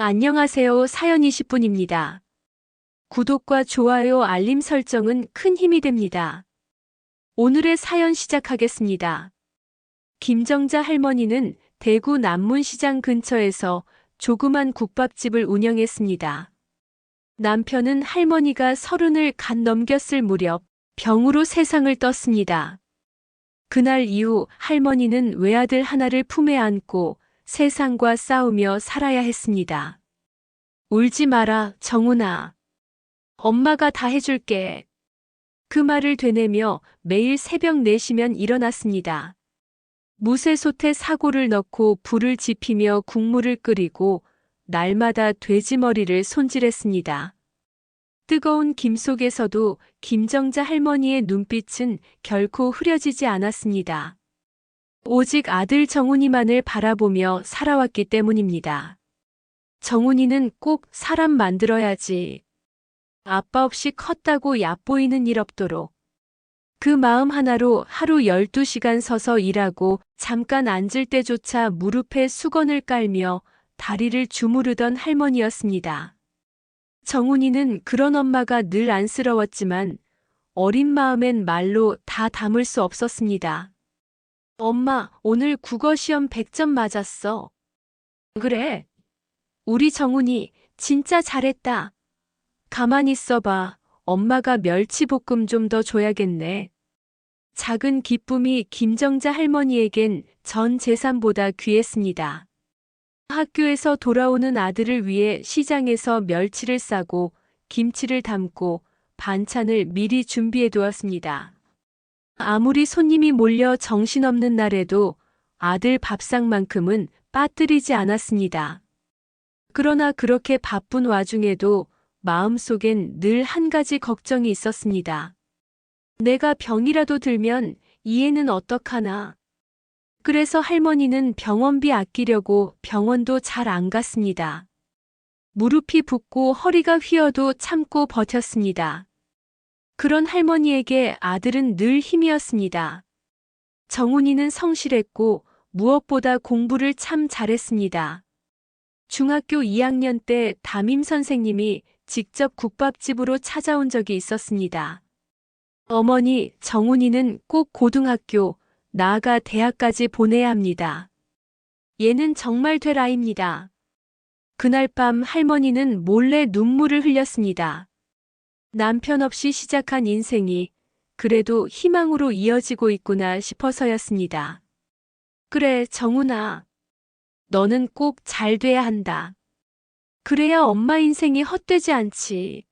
안녕하세요. 사연 20분입니다. 구독과 좋아요, 알림 설정은 큰 힘이 됩니다. 오늘의 사연 시작하겠습니다. 김정자 할머니는 대구 남문시장 근처에서 조그만 국밥집을 운영했습니다. 남편은 할머니가 30을 갓 넘겼을 무렵 병으로 세상을 떴습니다. 그날 이후 할머니는 외아들 하나를 품에 안고 세상과 싸우며 살아야 했습니다. 울지 마라, 정훈아. 엄마가 다 해줄게. 그 말을 되뇌며 매일 새벽 4시면 일어났습니다. 무쇠솥에 사고를 넣고 불을 지피며 국물을 끓이고 날마다 돼지 머리를 손질했습니다. 뜨거운 김 속에서도 김정자 할머니의 눈빛은 결코 흐려지지 않았습니다. 오직 아들 정훈이만을 바라보며 살아왔기 때문입니다. 정훈이는 꼭 사람 만들어야지. 아빠 없이 컸다고 얕보이는 일 없도록. 그 마음 하나로 하루 12시간 서서 일하고 잠깐 앉을 때조차 무릎에 수건을 깔며 다리를 주무르던 할머니였습니다. 정훈이는 그런 엄마가 늘 안쓰러웠지만 어린 마음엔 말로 다 담을 수 없었습니다. 엄마, 오늘 국어시험 100점 맞았어. 그래? 우리 정훈이 진짜 잘했다. 가만히 있어봐. 엄마가 멸치볶음 좀 더 줘야겠네. 작은 기쁨이 김정자 할머니에겐 전 재산보다 귀했습니다. 학교에서 돌아오는 아들을 위해 시장에서 멸치를 싸고 김치를 담고 반찬을 미리 준비해 두었습니다. 아무리 손님이 몰려 정신없는 날에도 아들 밥상만큼은 빠뜨리지 않았습니다. 그러나 그렇게 바쁜 와중에도 마음속엔 늘 한 가지 걱정이 있었습니다. 내가 병이라도 들면 이 애는 어떡하나. 그래서 할머니는 병원비 아끼려고 병원도 잘 안 갔습니다. 무릎이 붓고 허리가 휘어도 참고 버텼습니다. 그런 할머니에게 아들은 늘 힘이었습니다. 정훈이는 성실했고 무엇보다 공부를 참 잘했습니다. 중학교 2학년 때 담임 선생님이 직접 국밥집으로 찾아온 적이 있었습니다. 어머니, 정훈이는 꼭 고등학교, 나아가 대학까지 보내야 합니다. 얘는 정말 될 아이입니다. 그날 밤 할머니는 몰래 눈물을 흘렸습니다. 남편 없이 시작한 인생이 그래도 희망으로 이어지고 있구나 싶어서였습니다. 그래, 정훈아. 너는 꼭 잘 돼야 한다. 그래야 엄마 인생이 헛되지 않지.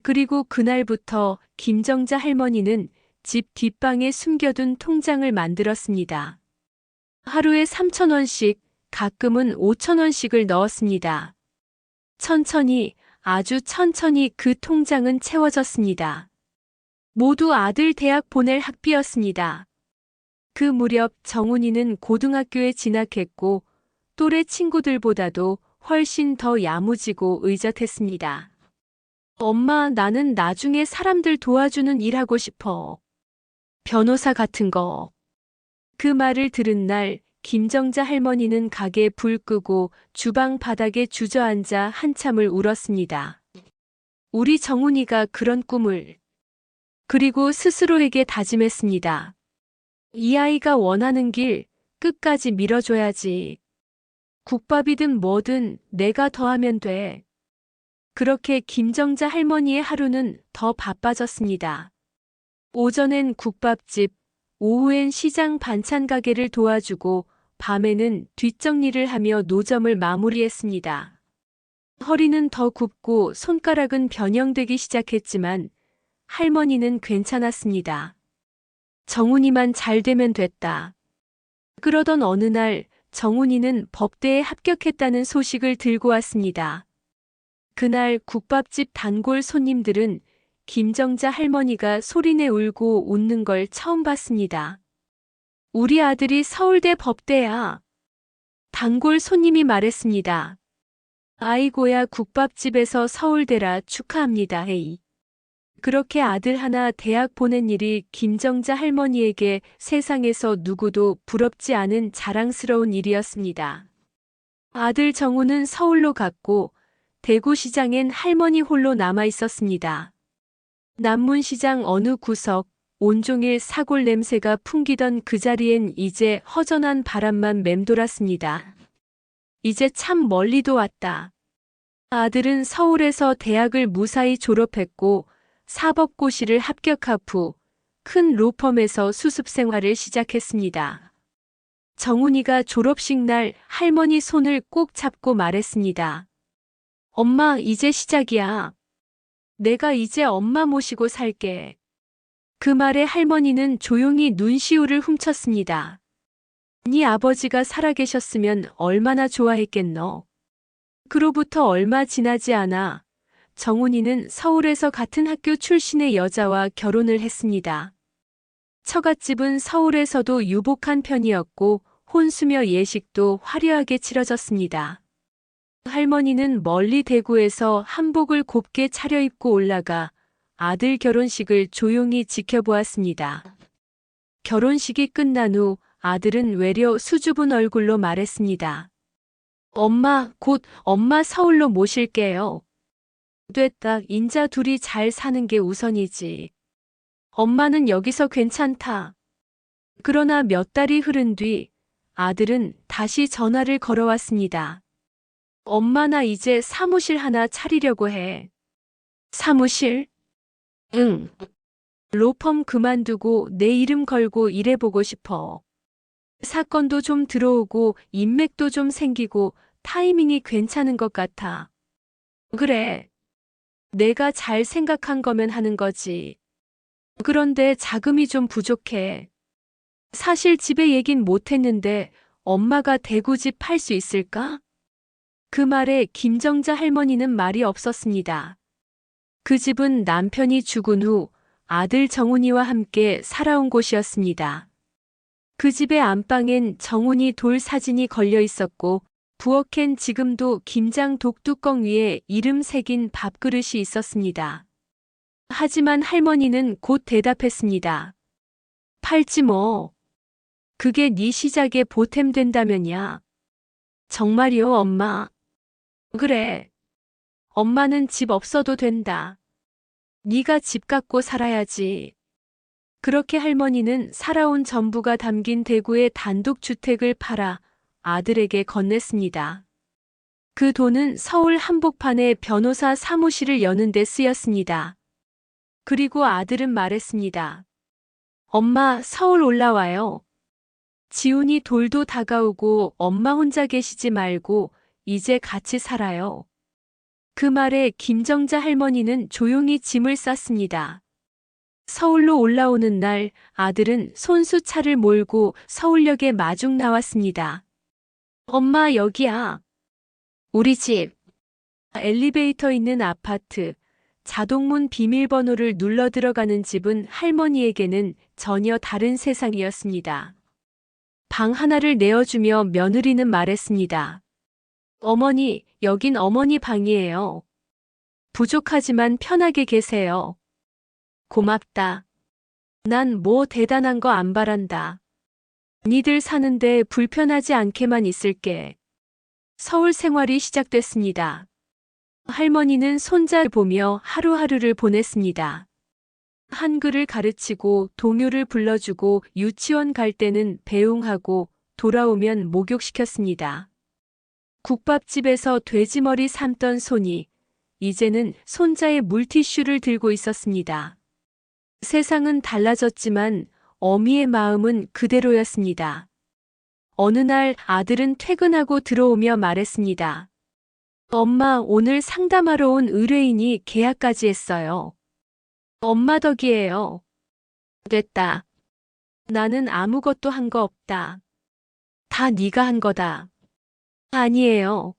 그리고 그날부터 김정자 할머니는 집 뒷방에 숨겨둔 통장을 만들었습니다. 하루에 3,000원씩, 가끔은 5,000원씩을 넣었습니다. 천천히, 아주 천천히 그 통장은 채워졌습니다. 모두 아들 대학 보낼 학비였습니다. 그 무렵 정훈이는 고등학교에 진학했고 또래 친구들보다도 훨씬 더 야무지고 의젓했습니다. 엄마, 나는 나중에 사람들 도와주는 일 하고 싶어. 변호사 같은 거. 그 말을 들은 날 김정자 할머니는 가게 불 끄고 주방 바닥에 주저앉아 한참을 울었습니다. 우리 정훈이가 그런 꿈을. 그리고 스스로에게 다짐했습니다. 이 아이가 원하는 길 끝까지 밀어줘야지. 국밥이든 뭐든 내가 더하면 돼. 그렇게 김정자 할머니의 하루는 더 바빠졌습니다. 오전엔 국밥집, 오후엔 시장 반찬 가게를 도와주고 밤에는 뒷정리를 하며 노점을 마무리했습니다. 허리는 더 굽고 손가락은 변형되기 시작했지만 할머니는 괜찮았습니다. 정훈이만 잘 되면 됐다. 그러던 어느 날 정훈이는 법대에 합격했다는 소식을 들고 왔습니다. 그날 국밥집 단골 손님들은 김정자 할머니가 소리내 울고 웃는 걸 처음 봤습니다. 우리 아들이 서울대 법대야. 단골 손님이 말했습니다. 아이고야, 국밥집에서 서울대라 축하합니다. 헤이. 그렇게 아들 하나 대학 보낸 일이 김정자 할머니에게 세상에서 누구도 부럽지 않은 자랑스러운 일이었습니다. 아들 정우는 서울로 갔고 대구시장엔 할머니 홀로 남아 있었습니다. 남문시장 어느 구석 온종일 사골 냄새가 풍기던 그 자리엔 이제 허전한 바람만 맴돌았습니다. 이제 참 멀리도 왔다. 아들은 서울에서 대학을 무사히 졸업했고 사법고시를 합격한 후 큰 로펌에서 수습 생활을 시작했습니다. 정훈이가 졸업식 날 할머니 손을 꼭 잡고 말했습니다. 엄마, 이제 시작이야. 내가 이제 엄마 모시고 살게. 그 말에 할머니는 조용히 눈시울을 훔쳤습니다. 네 아버지가 살아계셨으면 얼마나 좋아했겠노. 그로부터 얼마 지나지 않아 정훈이는 서울에서 같은 학교 출신의 여자와 결혼을 했습니다. 처갓집은 서울에서도 유복한 편이었고 혼수며 예식도 화려하게 치러졌습니다. 할머니는 멀리 대구에서 한복을 곱게 차려입고 올라가 아들 결혼식을 조용히 지켜보았습니다. 결혼식이 끝난 후 아들은 외려 수줍은 얼굴로 말했습니다. 엄마, 곧 엄마 서울로 모실게요. 됐다. 인자 둘이 잘 사는 게 우선이지. 엄마는 여기서 괜찮다. 그러나 몇 달이 흐른 뒤 아들은 다시 전화를 걸어왔습니다. 엄마, 나 이제 사무실 하나 차리려고 해. 사무실? 응. 로펌 그만두고 내 이름 걸고 일해보고 싶어. 사건도 좀 들어오고 인맥도 좀 생기고 타이밍이 괜찮은 것 같아. 그래. 내가 잘 생각한 거면 하는 거지. 그런데 자금이 좀 부족해. 사실 집에 얘긴 못했는데 엄마가 대구 집 팔 수 있을까? 그 말에 김정자 할머니는 말이 없었습니다. 그 집은 남편이 죽은 후 아들 정훈이와 함께 살아온 곳이었습니다. 그 집의 안방엔 정훈이 돌 사진이 걸려 있었고 부엌엔 지금도 김장 독뚜껑 위에 이름 새긴 밥그릇이 있었습니다. 하지만 할머니는 곧 대답했습니다. 팔지 뭐. 그게 네 시작에 보탬 된다면야. 정말이요, 엄마? 그래. 엄마는 집 없어도 된다. 네가 집 갖고 살아야지. 그렇게 할머니는 살아온 전부가 담긴 대구의 단독주택을 팔아 아들에게 건넸습니다. 그 돈은 서울 한복판에 변호사 사무실을 여는 데 쓰였습니다. 그리고 아들은 말했습니다. 엄마, 서울 올라와요. 지훈이 돌도 다가오고 엄마 혼자 계시지 말고 이제 같이 살아요. 그 말에 김정자 할머니는 조용히 짐을 쌌습니다. 서울로 올라오는 날 아들은 손수차를 몰고 서울역에 마중 나왔습니다. 엄마, 여기야. 우리 집. 엘리베이터 있는 아파트. 자동문 비밀번호를 눌러 들어가는 집은 할머니에게는 전혀 다른 세상이었습니다. 방 하나를 내어주며 며느리는 말했습니다. 어머니, 여긴 어머니 방이에요. 부족하지만 편하게 계세요. 고맙다. 난 뭐 대단한 거 안 바란다. 니들 사는데 불편하지 않게만 있을게. 서울 생활이 시작됐습니다. 할머니는 손자를 보며 하루하루를 보냈습니다. 한글을 가르치고 동요를 불러주고 유치원 갈 때는 배웅하고 돌아오면 목욕시켰습니다. 국밥집에서 돼지머리 삶던 손이 이제는 손자의 물티슈를 들고 있었습니다. 세상은 달라졌지만 어미의 마음은 그대로였습니다. 어느 날 아들은 퇴근하고 들어오며 말했습니다. 엄마, 오늘 상담하러 온 의뢰인이 계약까지 했어요. 엄마 덕이에요. 됐다. 나는 아무것도 한 거 없다. 다 네가 한 거다. 아니에요.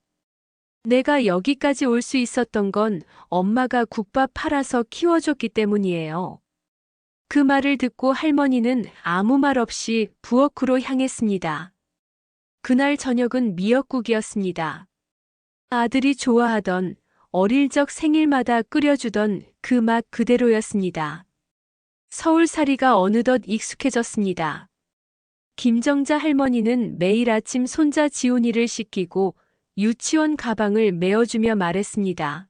내가 여기까지 올 수 있었던 건 엄마가 국밥 팔아서 키워줬기 때문이에요. 그 말을 듣고 할머니는 아무 말 없이 부엌으로 향했습니다. 그날 저녁은 미역국이었습니다. 아들이 좋아하던 어릴 적 생일마다 끓여주던 그 맛 그대로였습니다. 서울살이가 어느덧 익숙해졌습니다. 김정자 할머니는 매일 아침 손자 지훈이를 씻기고 유치원 가방을 메어주며 말했습니다.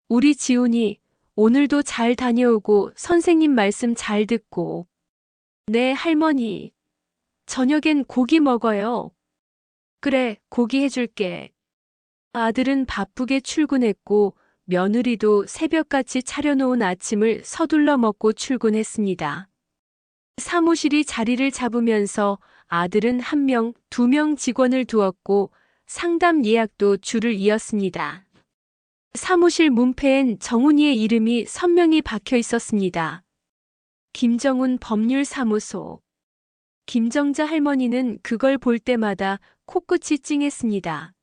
우리 지훈이 오늘도 잘 다녀오고 선생님 말씀 잘 듣고. 네, 할머니. 저녁엔 고기 먹어요. 그래, 고기 해줄게. 아들은 바쁘게 출근했고 며느리도 새벽같이 차려놓은 아침을 서둘러 먹고 출근했습니다. 사무실이 자리를 잡으면서 아들은 1명, 2명 직원을 두었고 상담 예약도 줄을 이었습니다. 사무실 문패엔 정훈이의 이름이 선명히 박혀 있었습니다. 김정훈 법률사무소. 김정자 할머니는 그걸 볼 때마다 코끝이 찡했습니다.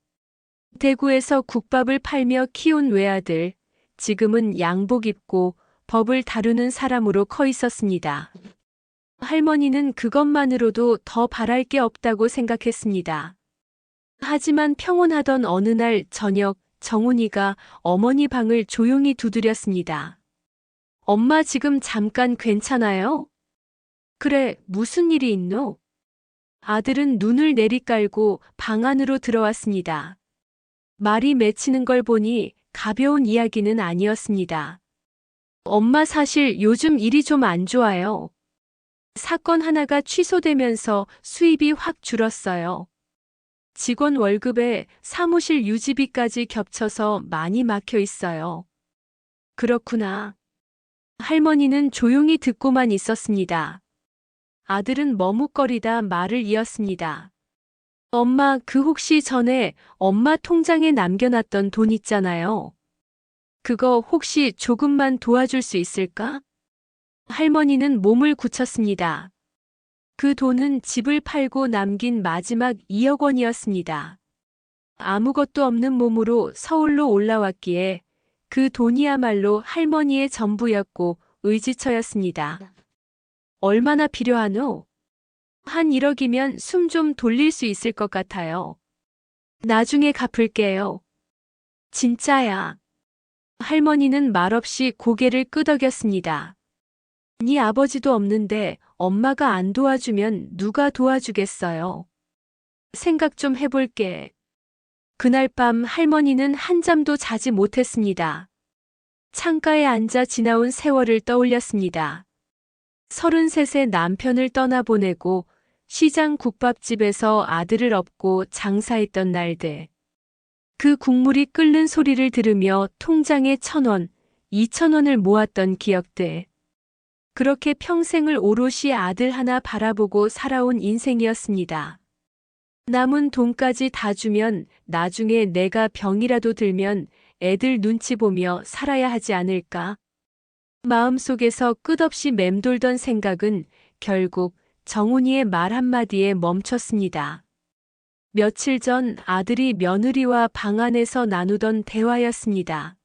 대구에서 국밥을 팔며 키운 외아들, 지금은 양복 입고 법을 다루는 사람으로 커 있었습니다. 할머니는 그것만으로도 더 바랄 게 없다고 생각했습니다. 하지만 평온하던 어느 날 저녁, 정훈이가 어머니 방을 조용히 두드렸습니다. 엄마 지금 잠깐 괜찮아요? 그래, 무슨 일이 있노? 아들은 눈을 내리깔고 방 안으로 들어왔습니다. 말이 맺히는 걸 보니 가벼운 이야기는 아니었습니다. 엄마 사실 요즘 일이 좀 안 좋아요. 사건 하나가 취소되면서 수입이 확 줄었어요. 직원 월급에 사무실 유지비까지 겹쳐서 많이 막혀 있어요. 그렇구나. 할머니는 조용히 듣고만 있었습니다. 아들은 머뭇거리다 말을 이었습니다. 엄마, 그 혹시 전에 엄마 통장에 남겨놨던 돈 있잖아요. 그거 혹시 조금만 도와줄 수 있을까? 할머니는 몸을 굳혔습니다. 그 돈은 집을 팔고 남긴 마지막 2억 원이었습니다. 아무것도 없는 몸으로 서울로 올라왔기에 그 돈이야말로 할머니의 전부였고 의지처였습니다. 얼마나 필요하노? 한 1억이면 숨 좀 돌릴 수 있을 것 같아요. 나중에 갚을게요. 진짜야. 할머니는 말없이 고개를 끄덕였습니다. 네 아버지도 없는데 엄마가 안 도와주면 누가 도와주겠어요. 생각 좀 해볼게. 그날 밤 할머니는 한잠도 자지 못했습니다. 창가에 앉아 지나온 세월을 떠올렸습니다. 33세 남편을 떠나보내고 시장 국밥집에서 아들을 업고 장사했던 날들. 그 국물이 끓는 소리를 들으며 통장에 1,000원, 2,000원을 모았던 기억들. 그렇게 평생을 오롯이 아들 하나 바라보고 살아온 인생이었습니다. 남은 돈까지 다 주면 나중에 내가 병이라도 들면 애들 눈치 보며 살아야 하지 않을까? 마음속에서 끝없이 맴돌던 생각은 결국 정훈이의 말 한마디에 멈췄습니다. 며칠 전 아들이 며느리와 방 안에서 나누던 대화였습니다.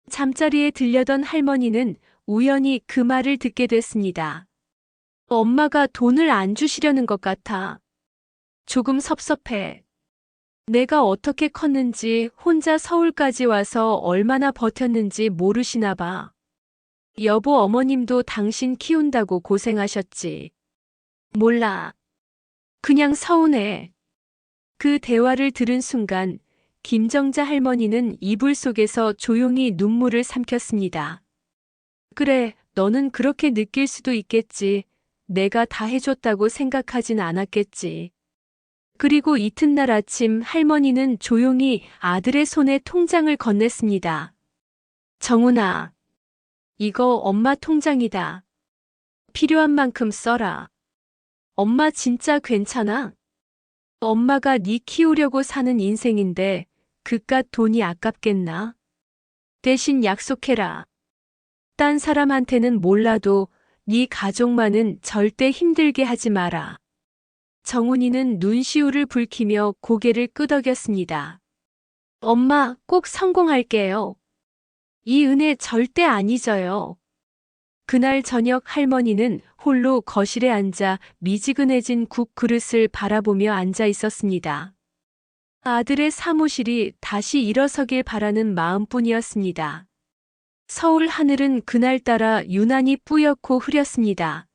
잠자리에 들려던 할머니는 우연히 그 말을 듣게 됐습니다. 엄마가 돈을 안 주시려는 것 같아. 조금 섭섭해. 내가 어떻게 컸는지 혼자 서울까지 와서 얼마나 버텼는지 모르시나 봐. 여보, 어머님도 당신 키운다고 고생하셨지. 몰라. 그냥 서운해. 그 대화를 들은 순간 김정자 할머니는 이불 속에서 조용히 눈물을 삼켰습니다. 그래, 너는 그렇게 느낄 수도 있겠지. 내가 다 해줬다고 생각하진 않았겠지. 그리고 이튿날 아침 할머니는 조용히 아들의 손에 통장을 건넸습니다. 정훈아, 이거 엄마 통장이다. 필요한 만큼 써라. 엄마 진짜 괜찮아? 엄마가 네 키우려고 사는 인생인데 그깟 돈이 아깝겠나? 대신 약속해라. 딴 사람한테는 몰라도 네 가족만은 절대 힘들게 하지 마라. 정훈이는 눈시울을 붉히며 고개를 끄덕였습니다. 엄마, 꼭 성공할게요. 이 은혜 절대 안 잊어요. 그날 저녁 할머니는 홀로 거실에 앉아 미지근해진 국 그릇을 바라보며 앉아 있었습니다. 아들의 사무실이 다시 일어서길 바라는 마음뿐이었습니다. 서울 하늘은 그날따라 유난히 뿌옇고 흐렸습니다.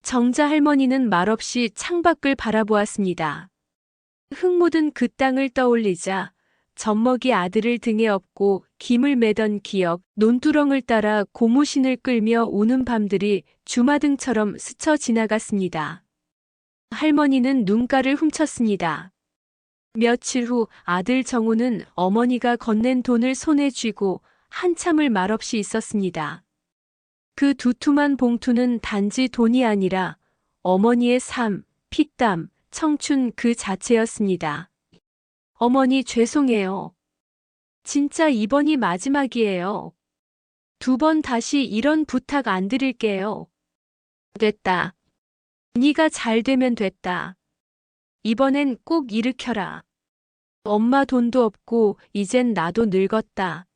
정자 할머니는 말없이 창밖을 바라보았습니다. 흙 묻은 그 땅을 떠올리자 젖먹이 아들을 등에 업고 김을 매던 기억, 논두렁을 따라 고무신을 끌며 우는 밤들이 주마등처럼 스쳐 지나갔습니다. 할머니는 눈가를 훔쳤습니다. 며칠 후 아들 정우는 어머니가 건넨 돈을 손에 쥐고 한참을 말없이 있었습니다. 그 두툼한 봉투는 단지 돈이 아니라 어머니의 삶, 피땀, 청춘 그 자체였습니다. 어머니 죄송해요. 진짜 이번이 마지막이에요. 2번 다시 이런 부탁 안 드릴게요. 됐다. 네가 잘 되면 됐다. 이번엔 꼭 일으켜라. 엄마 돈도 없고 이젠 나도 늙었다.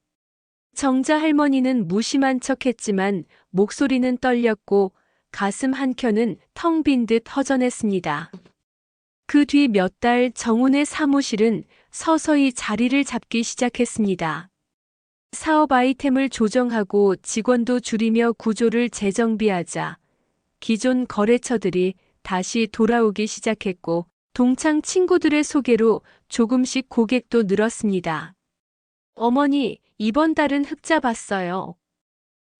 정자 할머니는 무심한 척했지만 목소리는 떨렸고 가슴 한켠은 텅 빈 듯 허전했습니다. 그 뒤 몇 달 정훈의 사무실은 서서히 자리를 잡기 시작했습니다. 사업 아이템을 조정하고 직원도 줄이며 구조를 재정비하자 기존 거래처들이 다시 돌아오기 시작했고 동창 친구들의 소개로 조금씩 고객도 늘었습니다. 어머니, 이번 달은 흑자 봤어요.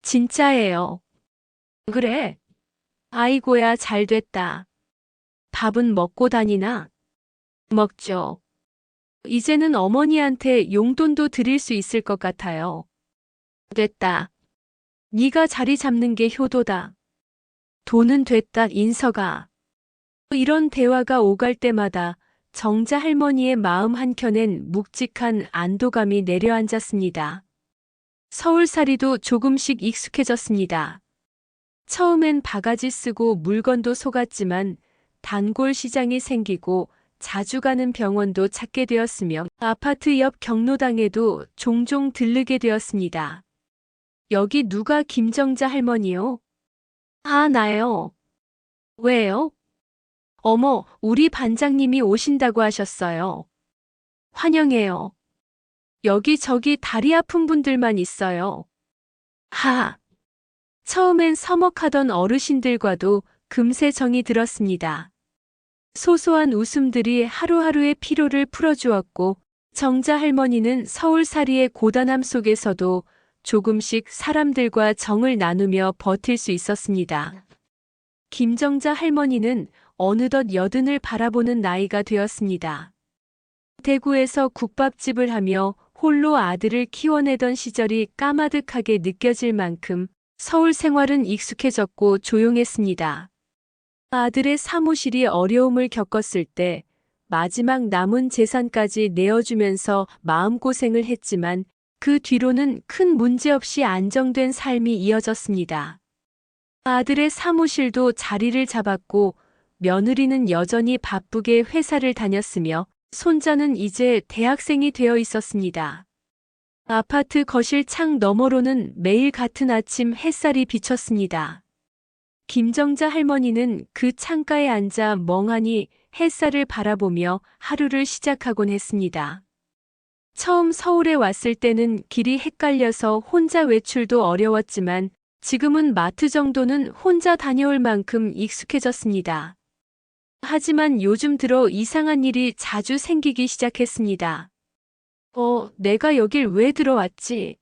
진짜예요. 그래? 아이고야 잘 됐다. 밥은 먹고 다니나? 먹죠. 이제는 어머니한테 용돈도 드릴 수 있을 것 같아요. 됐다. 네가 자리 잡는 게 효도다. 돈은 됐다, 인서가. 이런 대화가 오갈 때마다 정자 할머니의 마음 한켠엔 묵직한 안도감이 내려앉았습니다. 서울살이도 조금씩 익숙해졌습니다. 처음엔 바가지 쓰고 물건도 속았지만 단골 시장이 생기고 자주 가는 병원도 찾게 되었으며 아파트 옆 경로당에도 종종 들르게 되었습니다. 여기 누가 김정자 할머니요? 아, 나요. 왜요? 어머, 우리 반장님이 오신다고 하셨어요. 환영해요. 여기저기 다리 아픈 분들만 있어요. 하. 처음엔 서먹하던 어르신들과도 금세 정이 들었습니다. 소소한 웃음들이 하루하루의 피로를 풀어주었고 정자 할머니는 서울살이의 고단함 속에서도 조금씩 사람들과 정을 나누며 버틸 수 있었습니다. 김정자 할머니는 어느덧 여든을 바라보는 나이가 되었습니다. 대구에서 국밥집을 하며 홀로 아들을 키워내던 시절이 까마득하게 느껴질 만큼 서울 생활은 익숙해졌고 조용했습니다. 아들의 사무실이 어려움을 겪었을 때 마지막 남은 재산까지 내어주면서 마음고생을 했지만 그 뒤로는 큰 문제 없이 안정된 삶이 이어졌습니다. 아들의 사무실도 자리를 잡았고 며느리는 여전히 바쁘게 회사를 다녔으며 손자는 이제 대학생이 되어 있었습니다. 아파트 거실 창 너머로는 매일 같은 아침 햇살이 비쳤습니다. 김정자 할머니는 그 창가에 앉아 멍하니 햇살을 바라보며 하루를 시작하곤 했습니다. 처음 서울에 왔을 때는 길이 헷갈려서 혼자 외출도 어려웠지만 지금은 마트 정도는 혼자 다녀올 만큼 익숙해졌습니다. 하지만 요즘 들어 이상한 일이 자주 생기기 시작했습니다. 내가 여길 왜 들어왔지?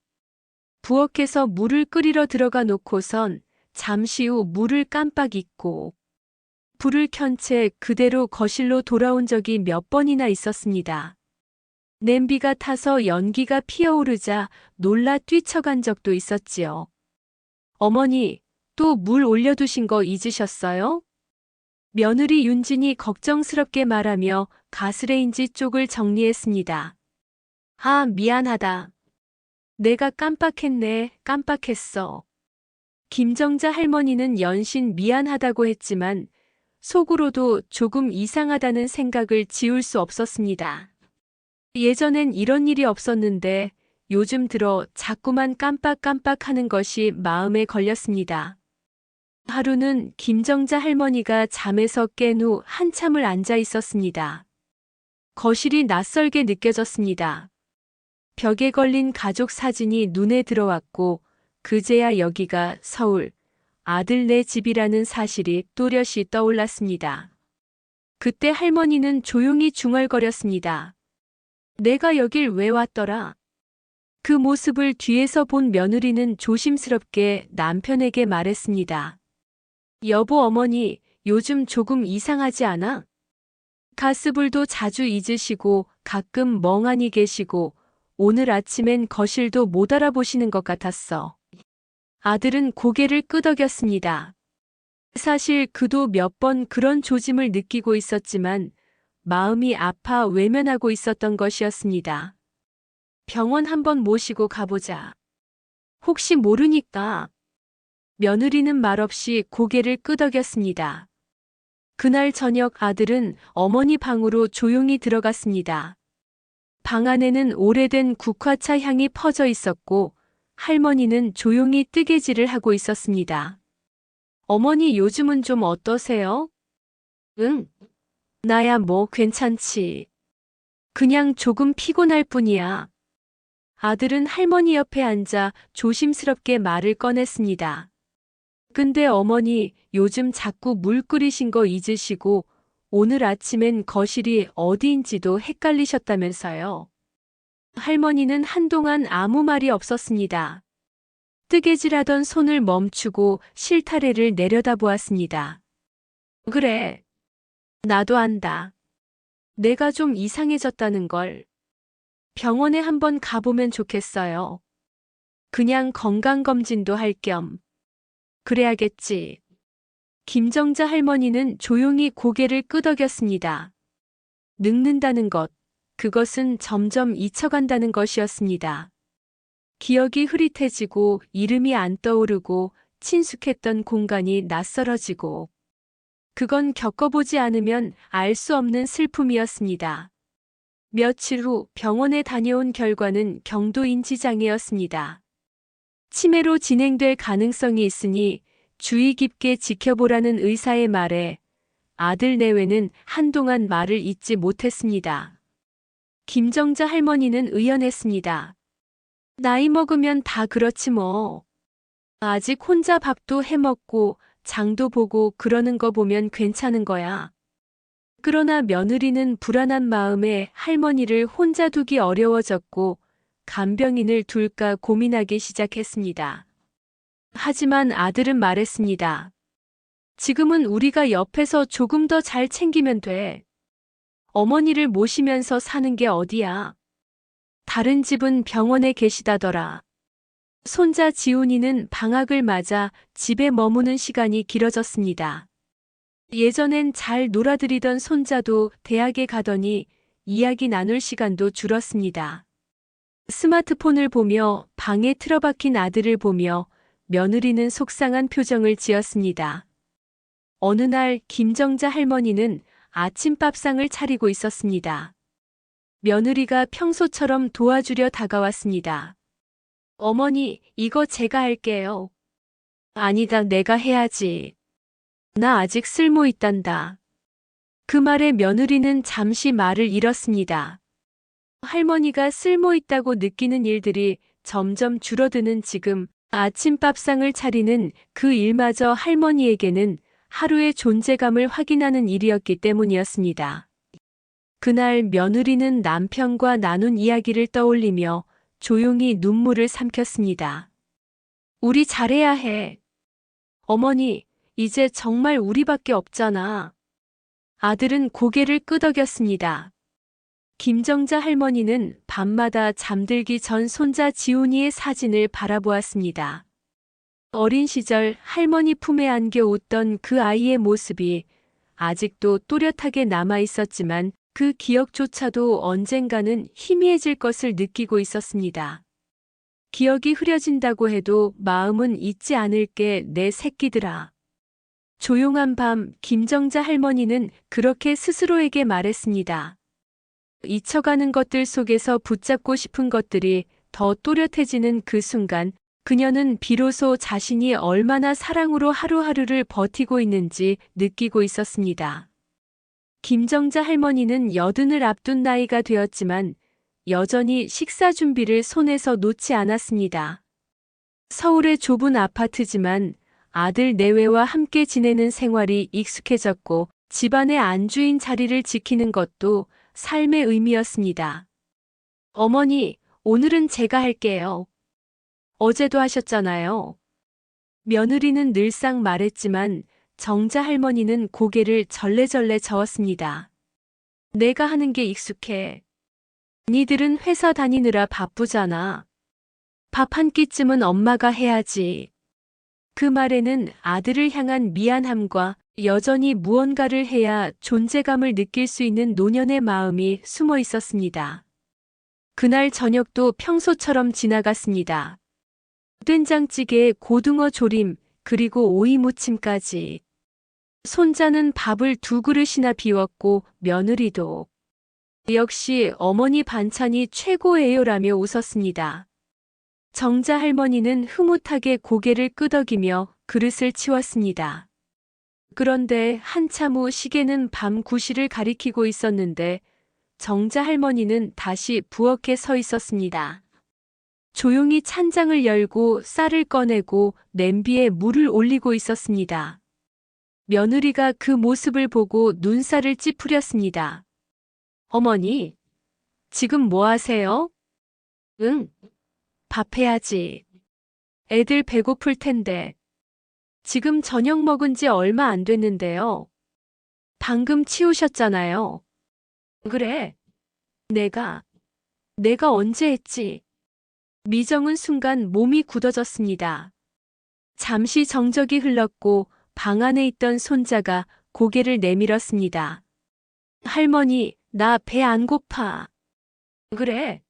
부엌에서 물을 끓이러 들어가 놓고선 잠시 후 물을 깜빡 잊고 불을 켠 채 그대로 거실로 돌아온 적이 몇 번이나 있었습니다. 냄비가 타서 연기가 피어오르자 놀라 뛰쳐간 적도 있었지요. 어머니, 또 물 올려두신 거 잊으셨어요? 며느리 윤진이 걱정스럽게 말하며 가스레인지 쪽을 정리했습니다. 아, 미안하다. 내가 깜빡했네, 깜빡했어. 김정자 할머니는 연신 미안하다고 했지만 속으로도 조금 이상하다는 생각을 지울 수 없었습니다. 예전엔 이런 일이 없었는데 요즘 들어 자꾸만 깜빡깜빡하는 것이 마음에 걸렸습니다. 하루는 김정자 할머니가 잠에서 깬 후 한참을 앉아 있었습니다. 거실이 낯설게 느껴졌습니다. 벽에 걸린 가족 사진이 눈에 들어왔고 그제야 여기가 서울, 아들네 집이라는 사실이 또렷이 떠올랐습니다. 그때 할머니는 조용히 중얼거렸습니다. 내가 여길 왜 왔더라? 그 모습을 뒤에서 본 며느리는 조심스럽게 남편에게 말했습니다. 여보, 어머니, 요즘 조금 이상하지 않아? 가스불도 자주 잊으시고 가끔 멍하니 계시고 오늘 아침엔 거실도 못 알아보시는 것 같았어. 아들은 고개를 끄덕였습니다. 사실 그도 몇 번 그런 조짐을 느끼고 있었지만 마음이 아파 외면하고 있었던 것이었습니다. 병원 한번 모시고 가보자. 혹시 모르니까. 며느리는 말없이 고개를 끄덕였습니다. 그날 저녁 아들은 어머니 방으로 조용히 들어갔습니다. 방 안에는 오래된 국화차 향이 퍼져 있었고 할머니는 조용히 뜨개질을 하고 있었습니다. 어머니 요즘은 좀 어떠세요? 응, 나야 뭐 괜찮지. 그냥 조금 피곤할 뿐이야. 아들은 할머니 옆에 앉아 조심스럽게 말을 꺼냈습니다. 근데 어머니 요즘 자꾸 물 끓이신 거 잊으시고 오늘 아침엔 거실이 어디인지도 헷갈리셨다면서요. 할머니는 한동안 아무 말이 없었습니다. 뜨개질하던 손을 멈추고 실타래를 내려다보았습니다. 그래, 나도 안다. 내가 좀 이상해졌다는 걸. 병원에 한번 가보면 좋겠어요. 그냥 건강검진도 할 겸. 그래야겠지. 김정자 할머니는 조용히 고개를 끄덕였습니다. 늙는다는 것, 그것은 점점 잊혀간다는 것이었습니다. 기억이 흐릿해지고 이름이 안 떠오르고 친숙했던 공간이 낯설어지고 그건 겪어보지 않으면 알 수 없는 슬픔이었습니다. 며칠 후 병원에 다녀온 결과는 경도인지 장애였습니다. 치매로 진행될 가능성이 있으니 주의 깊게 지켜보라는 의사의 말에 아들 내외는 한동안 말을 잇지 못했습니다. 김정자 할머니는 의연했습니다. 나이 먹으면 다 그렇지 뭐. 아직 혼자 밥도 해먹고 장도 보고 그러는 거 보면 괜찮은 거야. 그러나 며느리는 불안한 마음에 할머니를 혼자 두기 어려워졌고 간병인을 둘까 고민하기 시작했습니다. 하지만 아들은 말했습니다. 지금은 우리가 옆에서 조금 더 잘 챙기면 돼. 어머니를 모시면서 사는 게 어디야. 다른 집은 병원에 계시다더라. 손자 지훈이는 방학을 맞아 집에 머무는 시간이 길어졌습니다. 예전엔 잘 놀아드리던 손자도 대학에 가더니 이야기 나눌 시간도 줄었습니다. 스마트폰을 보며 방에 틀어박힌 아들을 보며 며느리는 속상한 표정을 지었습니다. 어느 날 김정자 할머니는 아침밥상을 차리고 있었습니다. 며느리가 평소처럼 도와주려 다가왔습니다. 어머니, 이거 제가 할게요. 아니다, 내가 해야지. 나 아직 쓸모 있단다. 그 말에 며느리는 잠시 말을 잃었습니다. 할머니가 쓸모 있다고 느끼는 일들이 점점 줄어드는 지금 아침밥상을 차리는 그 일마저 할머니에게는 하루의 존재감을 확인하는 일이었기 때문이었습니다. 그날 며느리는 남편과 나눈 이야기를 떠올리며 조용히 눈물을 삼켰습니다. 우리 잘해야 해. 어머니, 이제 정말 우리밖에 없잖아. 아들은 고개를 끄덕였습니다. 김정자 할머니는 밤마다 잠들기 전 손자 지훈이의 사진을 바라보았습니다. 어린 시절 할머니 품에 안겨 웃던 그 아이의 모습이 아직도 또렷하게 남아 있었지만 그 기억조차도 언젠가는 희미해질 것을 느끼고 있었습니다. 기억이 흐려진다고 해도 마음은 잊지 않을게 내 새끼들아. 조용한 밤 김정자 할머니는 그렇게 스스로에게 말했습니다. 잊혀가는 것들 속에서 붙잡고 싶은 것들이 더 또렷해지는 그 순간 그녀는 비로소 자신이 얼마나 사랑으로 하루하루를 버티고 있는지 느끼고 있었습니다. 김정자 할머니는 80을 앞둔 나이가 되었지만 여전히 식사 준비를 손에서 놓지 않았습니다. 서울의 좁은 아파트지만 아들 내외와 함께 지내는 생활이 익숙해졌고 집안의 안주인 자리를 지키는 것도 삶의 의미였습니다. 어머니, 오늘은 제가 할게요. 어제도 하셨잖아요. 며느리는 늘상 말했지만 정자 할머니는 고개를 절레절레 저었습니다. 내가 하는 게 익숙해. 니들은 회사 다니느라 바쁘잖아. 밥 한 끼쯤은 엄마가 해야지. 그 말에는 아들을 향한 미안함과 여전히 무언가를 해야 존재감을 느낄 수 있는 노년의 마음이 숨어 있었습니다. 그날 저녁도 평소처럼 지나갔습니다. 된장찌개에 고등어 조림, 그리고 오이 무침까지. 손자는 밥을 2그릇이나 비웠고 며느리도 역시 어머니 반찬이 최고예요라며 웃었습니다. 정자 할머니는 흐뭇하게 고개를 끄덕이며 그릇을 치웠습니다. 그런데 한참 후 시계는 밤 9시를 가리키고 있었는데 정자 할머니는 다시 부엌에 서 있었습니다. 조용히 찬장을 열고 쌀을 꺼내고 냄비에 물을 올리고 있었습니다. 며느리가 그 모습을 보고 눈살을 찌푸렸습니다. 어머니, 지금 뭐 하세요? 응, 밥 해야지. 애들 배고플 텐데. 지금 저녁 먹은 지 얼마 안 됐는데요. 방금 치우셨잖아요. 그래. 내가 언제 했지? 미정은 순간 몸이 굳어졌습니다. 잠시 정적이 흘렀고 방 안에 있던 손자가 고개를 내밀었습니다. 할머니, 나 배 안 고파. 그래.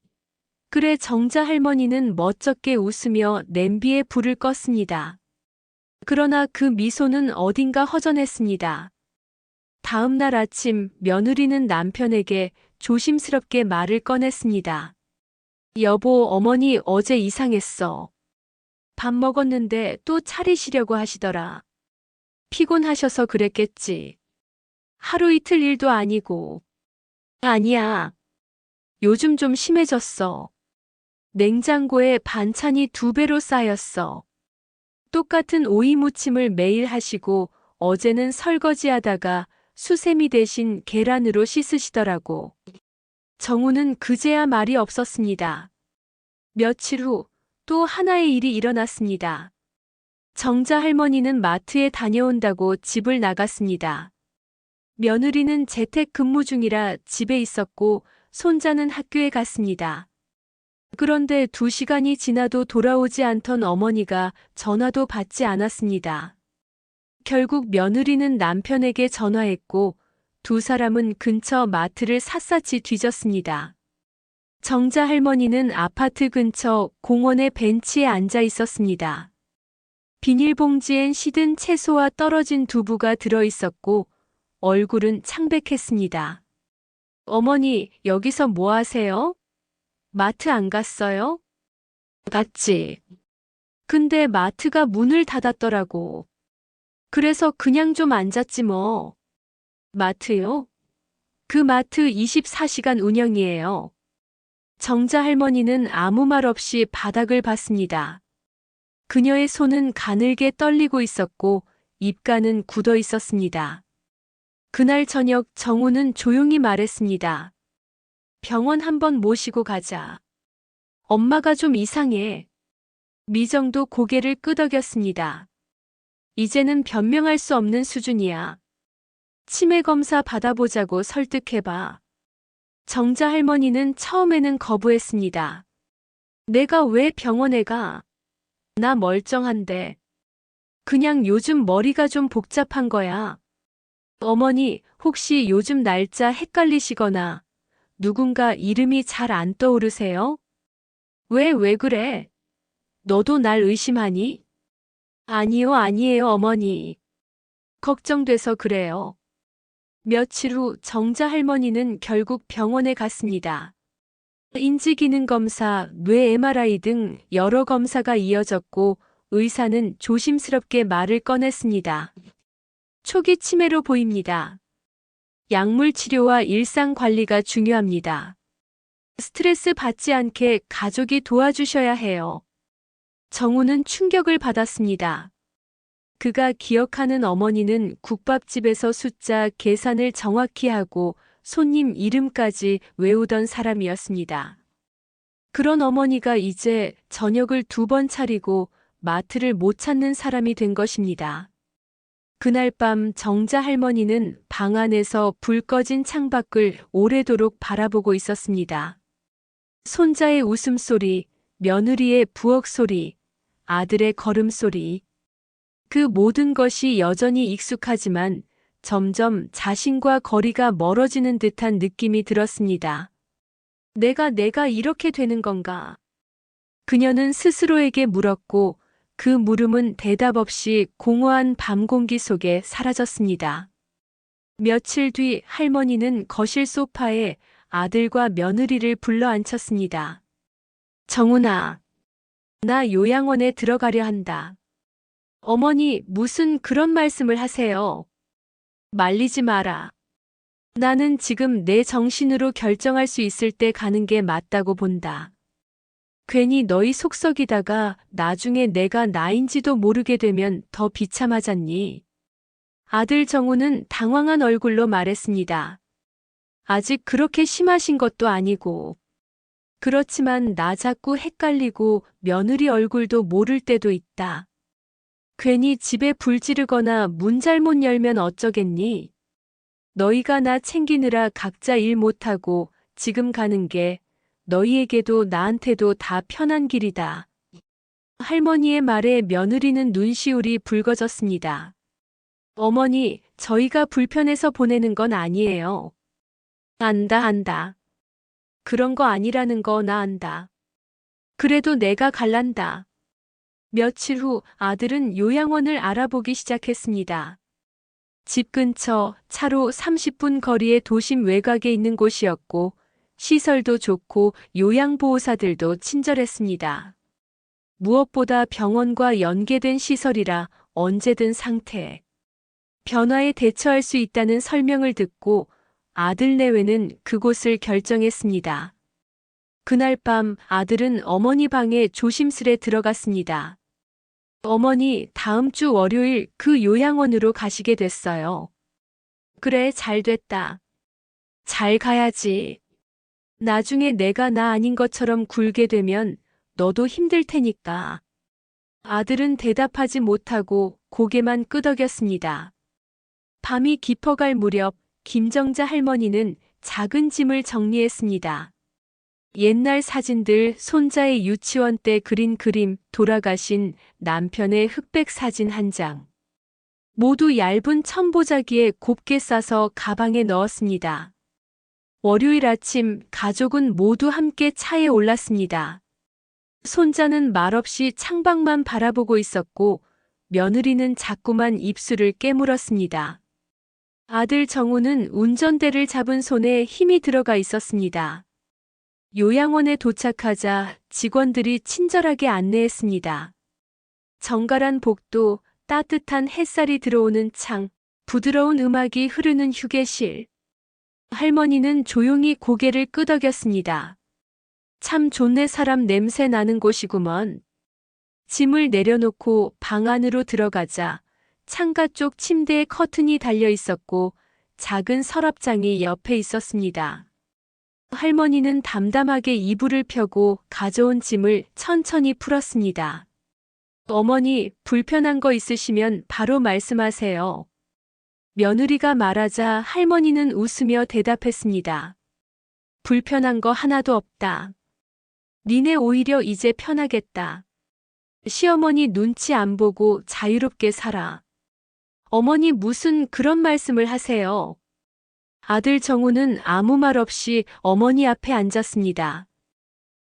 그래 정자 할머니는 멋쩍게 웃으며 냄비에 불을 껐습니다. 그러나 그 미소는 어딘가 허전했습니다. 다음 날 아침 며느리는 남편에게 조심스럽게 말을 꺼냈습니다. 여보, 어머니 어제 이상했어. 밥 먹었는데 또 차리시려고 하시더라. 피곤하셔서 그랬겠지. 하루 이틀 일도 아니고. 아니야. 요즘 좀 심해졌어. 냉장고에 반찬이 2배로 쌓였어. 똑같은 오이 무침을 매일 하시고 어제는 설거지하다가 수세미 대신 계란으로 씻으시더라고. 정우는 그제야 말이 없었습니다. 며칠 후 또 하나의 일이 일어났습니다. 정자 할머니는 마트에 다녀온다고 집을 나갔습니다. 며느리는 재택 근무 중이라 집에 있었고 손자는 학교에 갔습니다. 그런데 2시간이 지나도 돌아오지 않던 어머니가 전화도 받지 않았습니다. 결국 며느리는 남편에게 전화했고 2사람은 근처 마트를 샅샅이 뒤졌습니다. 정자 할머니는 아파트 근처 공원의 벤치에 앉아 있었습니다. 비닐봉지엔 시든 채소와 떨어진 두부가 들어 있었고 얼굴은 창백했습니다. 어머니, 여기서 뭐 하세요? 마트 안 갔어요? 갔지. 근데 마트가 문을 닫았더라고. 그래서 그냥 좀 앉았지 뭐. 마트요? 그 마트 24시간 운영이에요. 정자 할머니는 아무 말 없이 바닥을 봤습니다. 그녀의 손은 가늘게 떨리고 있었고 입가는 굳어 있었습니다. 그날 저녁 정우는 조용히 말했습니다. 병원 한번 모시고 가자. 엄마가 좀 이상해. 미정도 고개를 끄덕였습니다. 이제는 변명할 수 없는 수준이야. 치매 검사 받아보자고 설득해봐. 정자 할머니는 처음에는 거부했습니다. 내가 왜 병원에 가? 나 멀쩡한데. 그냥 요즘 머리가 좀 복잡한 거야. 어머니, 혹시 요즘 날짜 헷갈리시거나 누군가 이름이 잘 안 떠오르세요? 왜 그래? 너도 날 의심하니? 아니에요, 어머니. 걱정돼서 그래요. 며칠 후 정자 할머니는 결국 병원에 갔습니다. 인지기능 검사, 뇌 MRI 등 여러 검사가 이어졌고 의사는 조심스럽게 말을 꺼냈습니다. 초기 치매로 보입니다. 약물 치료와 일상 관리가 중요합니다. 스트레스 받지 않게 가족이 도와주셔야 해요. 정우는 충격을 받았습니다. 그가 기억하는 어머니는 국밥집에서 숫자 계산을 정확히 하고 손님 이름까지 외우던 사람이었습니다. 그런 어머니가 이제 저녁을 2번 차리고 마트를 못 찾는 사람이 된 것입니다. 그날 밤 정자 할머니는 방 안에서 불 꺼진 창밖을 오래도록 바라보고 있었습니다. 손자의 웃음소리, 며느리의 부엌소리, 아들의 걸음소리. 그 모든 것이 여전히 익숙하지만 점점 자신과 거리가 멀어지는 듯한 느낌이 들었습니다. 내가 이렇게 되는 건가? 그녀는 스스로에게 물었고 그 물음은 대답 없이 공허한 밤 공기 속에 사라졌습니다. 며칠 뒤 할머니는 거실 소파에 아들과 며느리를 불러 앉혔습니다. 정훈아, 나 요양원에 들어가려 한다. 어머니, 무슨 그런 말씀을 하세요? 말리지 마라. 나는 지금 내 정신으로 결정할 수 있을 때 가는 게 맞다고 본다. 괜히 너희 속썩이다가 나중에 내가 나인지도 모르게 되면 더 비참하잖니. 아들 정우는 당황한 얼굴로 말했습니다. 아직 그렇게 심하신 것도 아니고. 그렇지만 나 자꾸 헷갈리고 며느리 얼굴도 모를 때도 있다. 괜히 집에 불 지르거나 문 잘못 열면 어쩌겠니? 너희가 나 챙기느라 각자 일 못하고 지금 가는 게 너희에게도 나한테도 다 편한 길이다. 할머니의 말에 며느리는 눈시울이 붉어졌습니다. 어머니, 저희가 불편해서 보내는 건 아니에요. 안다. 그런 거 아니라는 거 나 안다. 그래도 내가 갈란다. 며칠 후 아들은 요양원을 알아보기 시작했습니다. 집 근처 차로 30분 거리의 도심 외곽에 있는 곳이었고 시설도 좋고 요양보호사들도 친절했습니다. 무엇보다 병원과 연계된 시설이라 언제든 상태. 변화에 대처할 수 있다는 설명을 듣고 아들 내외는 그곳을 결정했습니다. 그날 밤 아들은 어머니 방에 조심스레 들어갔습니다. 어머니, 다음 주 월요일 그 요양원으로 가시게 됐어요. 그래, 잘 됐다. 잘 가야지. 나중에 내가 나 아닌 것처럼 굴게 되면 너도 힘들 테니까. 아들은 대답하지 못하고 고개만 끄덕였습니다. 밤이 깊어갈 무렵 김정자 할머니는 작은 짐을 정리했습니다. 옛날 사진들, 손자의 유치원 때 그린 그림, 돌아가신 남편의 흑백 사진 한 장. 모두 얇은 천보자기에 곱게 싸서 가방에 넣었습니다. 월요일 아침 가족은 모두 함께 차에 올랐습니다. 손자는 말없이 창밖만 바라보고 있었고 며느리는 자꾸만 입술을 깨물었습니다. 아들 정우는 운전대를 잡은 손에 힘이 들어가 있었습니다. 요양원에 도착하자 직원들이 친절하게 안내했습니다. 정갈한 복도, 따뜻한 햇살이 들어오는 창, 부드러운 음악이 흐르는 휴게실. 할머니는 조용히 고개를 끄덕였습니다. 참 좋네, 사람 냄새 나는 곳이구먼. 짐을 내려놓고 방 안으로 들어가자 창가 쪽 침대에 커튼이 달려 있었고 작은 서랍장이 옆에 있었습니다. 할머니는 담담하게 이불을 펴고 가져온 짐을 천천히 풀었습니다. 어머니, 불편한 거 있으시면 바로 말씀하세요. 며느리가 말하자 할머니는 웃으며 대답했습니다. 불편한 거 하나도 없다. 니네 오히려 이제 편하겠다. 시어머니 눈치 안 보고 자유롭게 살아. 어머니 무슨 그런 말씀을 하세요? 아들 정우는 아무 말 없이 어머니 앞에 앉았습니다.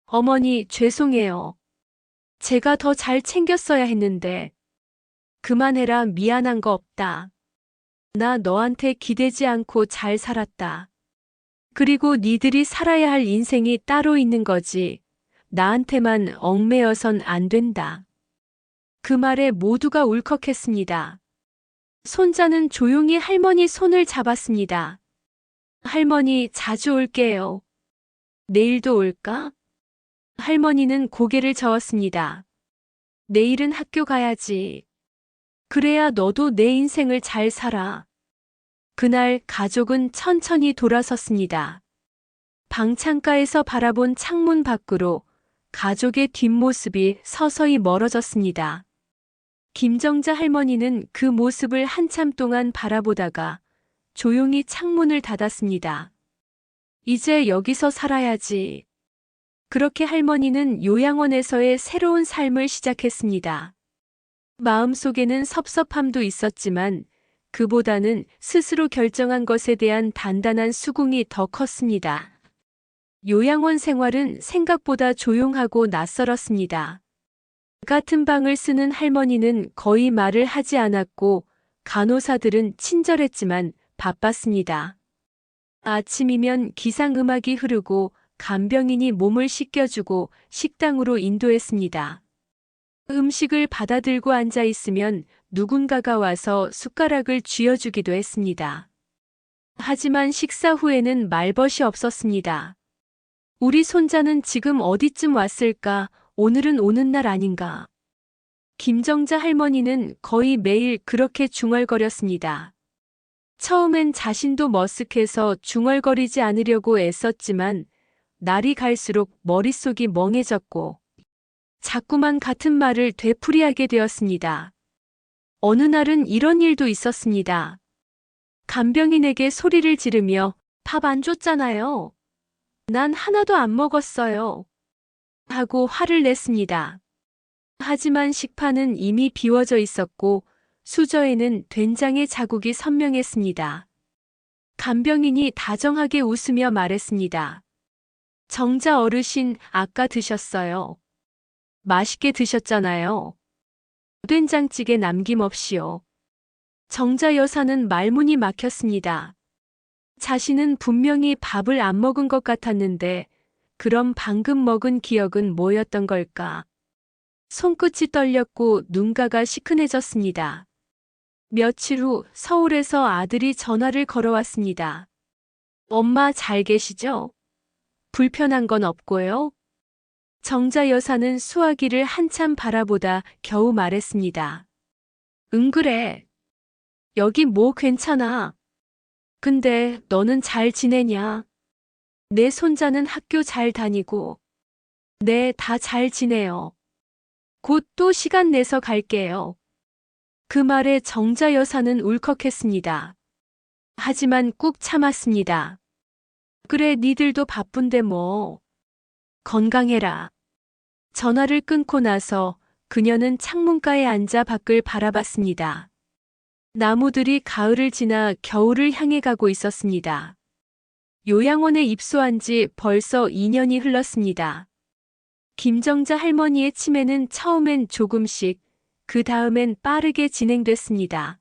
어머니, 죄송해요. 제가 더 잘 챙겼어야 했는데. 그만해라, 미안한 거 없다. 나 너한테 기대지 않고 잘 살았다. 그리고 니들이 살아야 할 인생이 따로 있는 거지. 나한테만 얽매여선 안 된다. 그 말에 모두가 울컥했습니다. 손자는 조용히 할머니 손을 잡았습니다. 할머니, 자주 올게요. 내일도 올까? 할머니는 고개를 저었습니다. 내일은 학교 가야지. 그래야 너도 내 인생을 잘 살아. 그날 가족은 천천히 돌아섰습니다. 방창가에서 바라본 창문 밖으로 가족의 뒷모습이 서서히 멀어졌습니다. 김정자 할머니는 그 모습을 한참 동안 바라보다가 조용히 창문을 닫았습니다. 이제 여기서 살아야지. 그렇게 할머니는 요양원에서의 새로운 삶을 시작했습니다. 마음속에는 섭섭함도 있었지만 그보다는 스스로 결정한 것에 대한 단단한 수긍이 더 컸습니다. 요양원 생활은 생각보다 조용하고 낯설었습니다. 같은 방을 쓰는 할머니는 거의 말을 하지 않았고 간호사들은 친절했지만 바빴습니다. 아침이면 기상음악이 흐르고 간병인이 몸을 씻겨주고 식당으로 인도했습니다. 음식을 받아들고 앉아 있으면 누군가가 와서 숟가락을 쥐어주기도 했습니다. 하지만 식사 후에는 말벗이 없었습니다. 우리 손자는 지금 어디쯤 왔을까? 오늘은 오는 날 아닌가? 김정자 할머니는 거의 매일 그렇게 중얼거렸습니다. 처음엔 자신도 머쓱해서 중얼거리지 않으려고 애썼지만 날이 갈수록 머릿속이 멍해졌고 자꾸만 같은 말을 되풀이하게 되었습니다. 어느 날은 이런 일도 있었습니다. 간병인에게 소리를 지르며 밥 안 줬잖아요. 난 하나도 안 먹었어요. 하고 화를 냈습니다. 하지만 식판은 이미 비워져 있었고 수저에는 된장의 자국이 선명했습니다. 간병인이 다정하게 웃으며 말했습니다. 정자 어르신, 아까 드셨어요. 맛있게 드셨잖아요. 된장찌개 남김없이요. 정자 여사는 말문이 막혔습니다. 자신은 분명히 밥을 안 먹은 것 같았는데 그럼 방금 먹은 기억은 뭐였던 걸까? 손끝이 떨렸고 눈가가 시큰해졌습니다. 며칠 후 서울에서 아들이 전화를 걸어왔습니다. 엄마 잘 계시죠? 불편한 건 없고요? 정자 여사는 수화기를 한참 바라보다 겨우 말했습니다. 응 그래. 여기 뭐 괜찮아. 근데 너는 잘 지내냐? 내 손자는 학교 잘 다니고. 네, 다 잘 지내요. 곧 또 시간 내서 갈게요. 그 말에 정자 여사는 울컥했습니다. 하지만 꾹 참았습니다. 그래, 니들도 바쁜데 뭐. 건강해라. 전화를 끊고 나서 그녀는 창문가에 앉아 밖을 바라봤습니다. 나무들이 가을을 지나 겨울을 향해 가고 있었습니다. 요양원에 입소한 지 벌써 2년이 흘렀습니다. 김정자 할머니의 치매는 처음엔 조금씩, 그 다음엔 빠르게 진행됐습니다.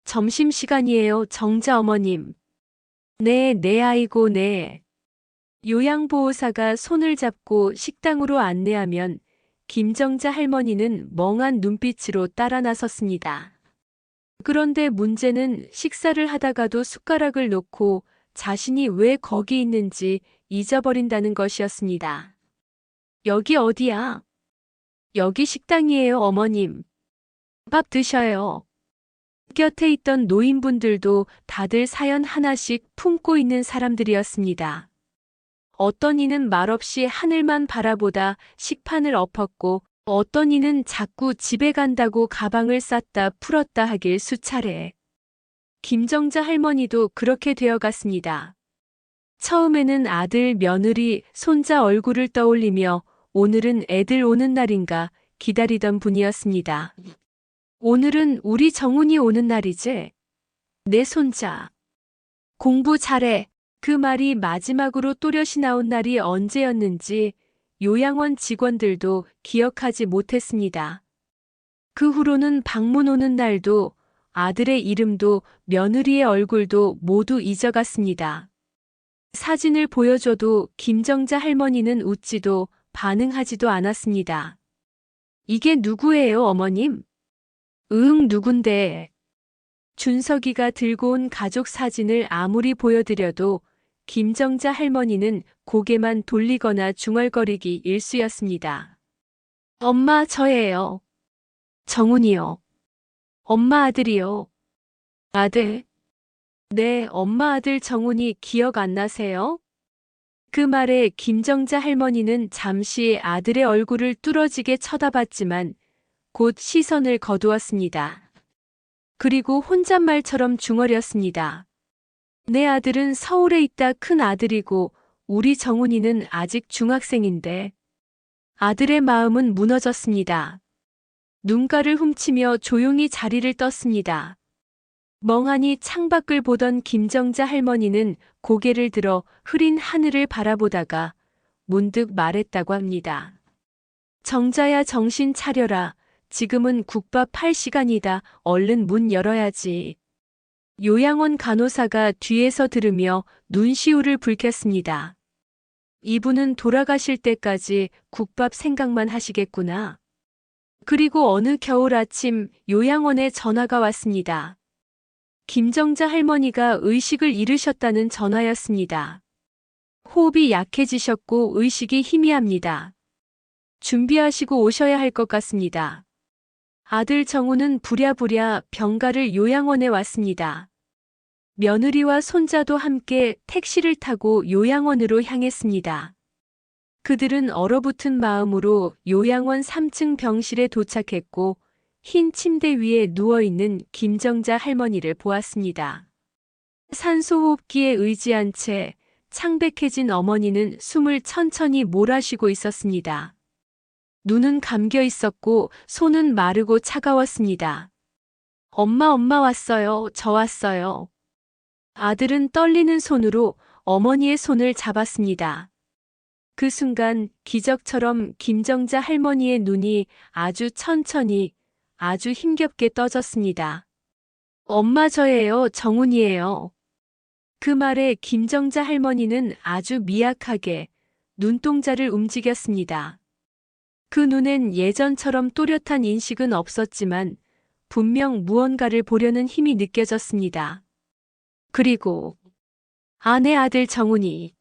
점심시간이에요, 정자 어머님. 네, 네 아이고 네. 요양보호사가 손을 잡고 식당으로 안내하면 김정자 할머니는 멍한 눈빛으로 따라 나섰습니다. 그런데 문제는 식사를 하다가도 숟가락을 놓고 자신이 왜 거기 있는지 잊어버린다는 것이었습니다. 여기 어디야? 여기 식당이에요, 어머님. 밥 드셔요. 곁에 있던 노인분들도 다들 사연 하나씩 품고 있는 사람들이었습니다. 어떤 이는 말없이 하늘만 바라보다 식판을 엎었고 어떤 이는 자꾸 집에 간다고 가방을 쌌다 풀었다 하길 수차례. 김정자 할머니도 그렇게 되어갔습니다. 처음에는 아들, 며느리, 손자 얼굴을 떠올리며 오늘은 애들 오는 날인가 기다리던 분이었습니다. 오늘은 우리 정훈이 오는 날이지? 내 손자. 공부 잘해. 그 말이 마지막으로 또렷이 나온 날이 언제였는지 요양원 직원들도 기억하지 못했습니다. 그 후로는 방문 오는 날도 아들의 이름도 며느리의 얼굴도 모두 잊어갔습니다. 사진을 보여줘도 김정자 할머니는 웃지도 반응하지도 않았습니다. 이게 누구예요, 어머님? 응, 누군데? 준석이가 들고 온 가족 사진을 아무리 보여드려도 김정자 할머니는 고개만 돌리거나 중얼거리기 일쑤였습니다. 엄마, 저예요. 정훈이요. 엄마 아들이요. 아들? 네, 엄마 아들 정훈이 기억 안 나세요? 그 말에 김정자 할머니는 잠시 아들의 얼굴을 뚫어지게 쳐다봤지만 곧 시선을 거두었습니다. 그리고 혼잣말처럼 중얼였습니다. 내 아들은 서울에 있다 큰 아들이고 우리 정훈이는 아직 중학생인데. 아들의 마음은 무너졌습니다. 눈가를 훔치며 조용히 자리를 떴습니다. 멍하니 창밖을 보던 김정자 할머니는 고개를 들어 흐린 하늘을 바라보다가 문득 말했다고 합니다. 정자야 정신 차려라. 지금은 국밥 할 시간이다. 얼른 문 열어야지. 요양원 간호사가 뒤에서 들으며 눈시울을 붉혔습니다. 이분은 돌아가실 때까지 국밥 생각만 하시겠구나. 그리고 어느 겨울 아침 요양원에 전화가 왔습니다. 김정자 할머니가 의식을 잃으셨다는 전화였습니다. 호흡이 약해지셨고 의식이 희미합니다. 준비하시고 오셔야 할 것 같습니다. 아들 정우는 부랴부랴 병가를 요양원에 왔습니다. 며느리와 손자도 함께 택시를 타고 요양원으로 향했습니다. 그들은 얼어붙은 마음으로 요양원 3층 병실에 도착했고 흰 침대 위에 누워있는 김정자 할머니를 보았습니다. 산소호흡기에 의지한 채 창백해진 어머니는 숨을 천천히 몰아쉬고 있었습니다. 눈은 감겨 있었고 손은 마르고 차가웠습니다. 엄마 왔어요. 저 왔어요. 아들은 떨리는 손으로 어머니의 손을 잡았습니다. 그 순간 기적처럼 김정자 할머니의 눈이 아주 천천히 아주 힘겹게 떠졌습니다. 엄마 저예요. 정훈이에요. 그 말에 김정자 할머니는 아주 미약하게 눈동자를 움직였습니다. 그 눈엔 예전처럼 또렷한 인식은 없었지만 분명 무언가를 보려는 힘이 느껴졌습니다. 그리고 아내 아들 정훈이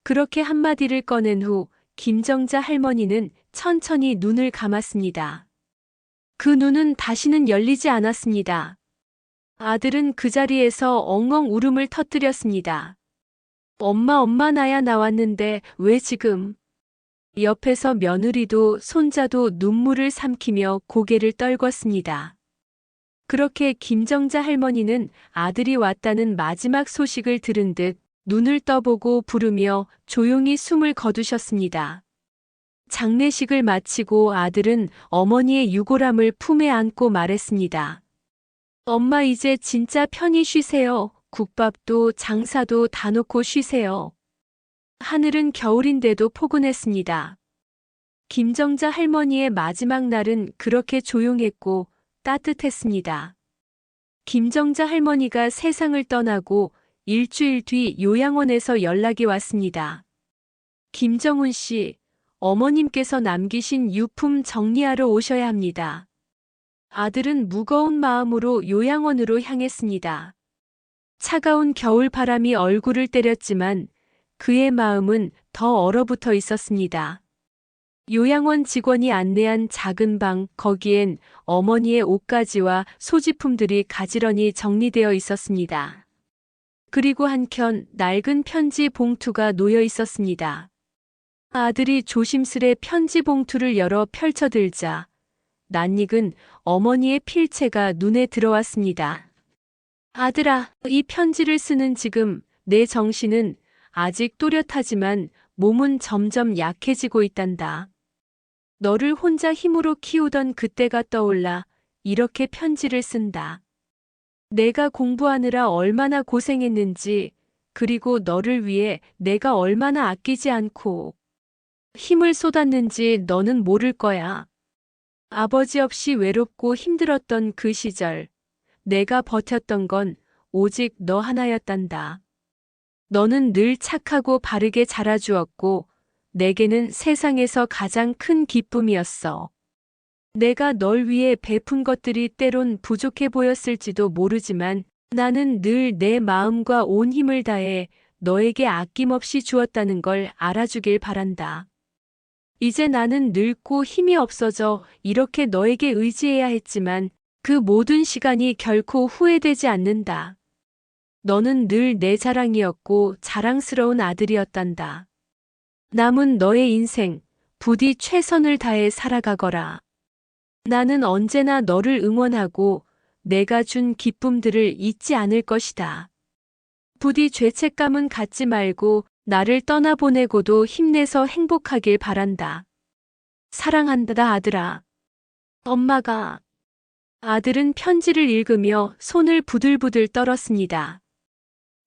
그렇게 한마디를 꺼낸 후 김정자 할머니는 천천히 눈을 감았습니다. 그 눈은 다시는 열리지 않았습니다. 아들은 그 자리에서 엉엉 울음을 터뜨렸습니다. 엄마 나야 나왔는데 왜 지금? 옆에서 며느리도 손자도 눈물을 삼키며 고개를 떨궜습니다. 그렇게 김정자 할머니는 아들이 왔다는 마지막 소식을 들은 듯 눈을 떠보고 부르며 조용히 숨을 거두셨습니다. 장례식을 마치고 아들은 어머니의 유골함을 품에 안고 말했습니다. 엄마 이제 진짜 편히 쉬세요. 국밥도 장사도 다 놓고 쉬세요. 하늘은 겨울인데도 포근했습니다. 김정자 할머니의 마지막 날은 그렇게 조용했고 따뜻했습니다. 김정자 할머니가 세상을 떠나고 일주일 뒤 요양원에서 연락이 왔습니다. 김정훈 씨, 어머님께서 남기신 유품 정리하러 오셔야 합니다. 아들은 무거운 마음으로 요양원으로 향했습니다. 차가운 겨울 바람이 얼굴을 때렸지만 그의 마음은 더 얼어붙어 있었습니다. 요양원 직원이 안내한 작은 방, 거기엔 어머니의 옷가지와 소지품들이 가지런히 정리되어 있었습니다. 그리고 한켠 낡은 편지 봉투가 놓여 있었습니다. 아들이 조심스레 편지 봉투를 열어 펼쳐들자 낯익은 어머니의 필체가 눈에 들어왔습니다. 아들아, 이 편지를 쓰는 지금 내 정신은 아직 또렷하지만 몸은 점점 약해지고 있단다. 너를 혼자 힘으로 키우던 그때가 떠올라 이렇게 편지를 쓴다. 내가 공부하느라 얼마나 고생했는지, 그리고 너를 위해 내가 얼마나 아끼지 않고 힘을 쏟았는지 너는 모를 거야. 아버지 없이 외롭고 힘들었던 그 시절, 내가 버텼던 건 오직 너 하나였단다. 너는 늘 착하고 바르게 자라주었고, 내게는 세상에서 가장 큰 기쁨이었어. 내가 널 위해 베푼 것들이 때론 부족해 보였을지도 모르지만 나는 늘 내 마음과 온 힘을 다해 너에게 아낌없이 주었다는 걸 알아주길 바란다. 이제 나는 늙고 힘이 없어져 이렇게 너에게 의지해야 했지만 그 모든 시간이 결코 후회되지 않는다. 너는 늘 내 자랑이었고 자랑스러운 아들이었단다. 남은 너의 인생, 부디 최선을 다해 살아가거라. 나는 언제나 너를 응원하고 내가 준 기쁨들을 잊지 않을 것이다. 부디 죄책감은 갖지 말고 나를 떠나보내고도 힘내서 행복하길 바란다. 사랑한다, 아들아. 엄마가. 아들은 편지를 읽으며 손을 부들부들 떨었습니다.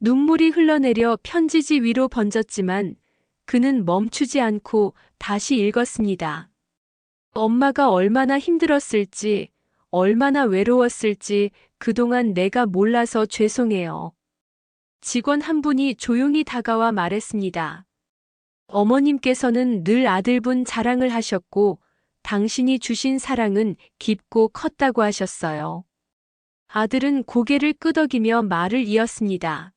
눈물이 흘러내려 편지지 위로 번졌지만 그는 멈추지 않고 다시 읽었습니다. 엄마가 얼마나 힘들었을지, 얼마나 외로웠을지 그동안 내가 몰라서 죄송해요. 직원 한 분이 조용히 다가와 말했습니다. 어머님께서는 늘 아들분 자랑을 하셨고 당신이 주신 사랑은 깊고 컸다고 하셨어요. 아들은 고개를 끄덕이며 말을 이었습니다.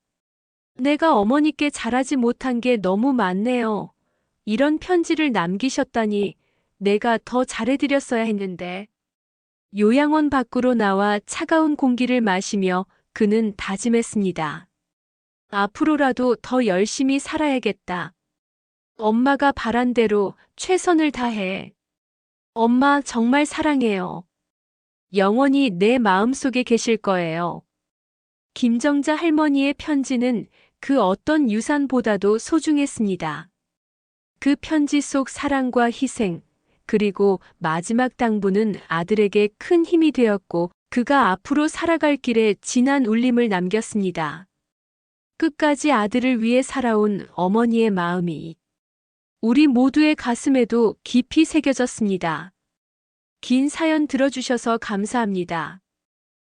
내가 어머니께 잘하지 못한 게 너무 많네요. 이런 편지를 남기셨다니 내가 더 잘해드렸어야 했는데. 요양원 밖으로 나와 차가운 공기를 마시며 그는 다짐했습니다. 앞으로라도 더 열심히 살아야겠다. 엄마가 바란 대로 최선을 다해. 엄마 정말 사랑해요. 영원히 내 마음속에 계실 거예요. 김정자 할머니의 편지는 그 어떤 유산보다도 소중했습니다. 그 편지 속 사랑과 희생, 그리고 마지막 당부는 아들에게 큰 힘이 되었고 그가 앞으로 살아갈 길에 진한 울림을 남겼습니다. 끝까지 아들을 위해 살아온 어머니의 마음이 우리 모두의 가슴에도 깊이 새겨졌습니다. 긴 사연 들어주셔서 감사합니다.